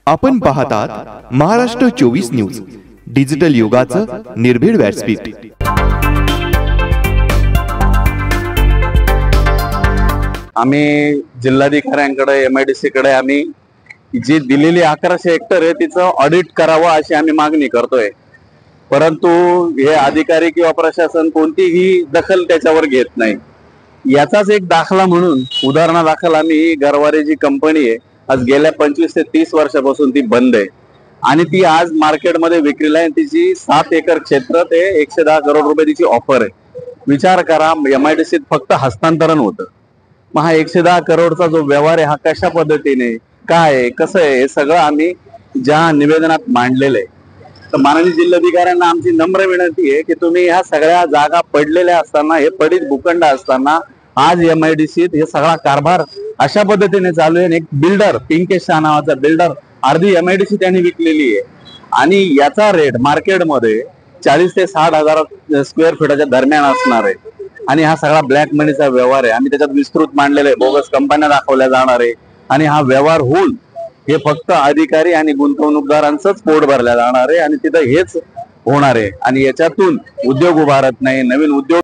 आपण पाहतात Maharashtra 24 news, digital युगाचं निर्भीड व्यासपीठ। आम्ही जिल्हाधिकाऱ्यांकडे MIDC कडे आम्ही जी दिलेली 1100 हेक्टर आहे तिचं ऑडिट करावं अशी आम्ही मागणी करतोय, परंतु हे अधिकारी किंवा प्रशासन कोणतीही दखल त्याच्यावर घेत नाही। याचाच एक दाखला म्हणून उदाहरणादाखल आम्ही गरवारे जी कंपनी आहे आज गेल्या 25 ते 30 वर्षापासून ती बंद आहे आणि ती आज मार्केटमध्ये विक्रीला आहे। तिची 7 एकर क्षेत्र ते 110 करोड रुपये तिची ऑफर आहे। विचार करा, MIDC फक्त हस्तांतरण होतं, मग हा 110 करोडचा जो व्यवहार आहे हा कशा पद्धतीने काय आहे कसं आहे हे सगळं आम्ही ज्या निवेदनात मांडलेलं आहे। तर माननीय जिल्हाधिकाऱ्यांना आमची नम्र विनंती आहे की तुम्ही ह्या सगळ्या जागा पडलेल्या असताना, हे पडीत भूखंड असताना आज MIDC हे सगळा कारभार अशा पद्धतीने चालू आहे। एक बिल्डर पिंकेश शाह नावाचा बिल्डर अर्धी MIDC त्यांनी विकलेली आहे आणि याचा रेट मार्केटमध्ये 40 ते 60 हजार स्क्वेअर फीटच्या दरम्यान असणार आहे आणि हा सगळा ब्लॅक मनीचा व्यवहार आहे। आम्ही त्याच्यात विस्तृत मांडलेले बोगस कंपन्या दाखवल्या जाणार आहे आणि हा व्यवहार होऊन हे फक्त अधिकारी आणि गुंतवणूकदारांचंच पोट भरल्या जाणार आहे आणि तिथं हेच होणार आहे आणि याच्यातून उद्योग उभारत नाही, नवीन उद्योग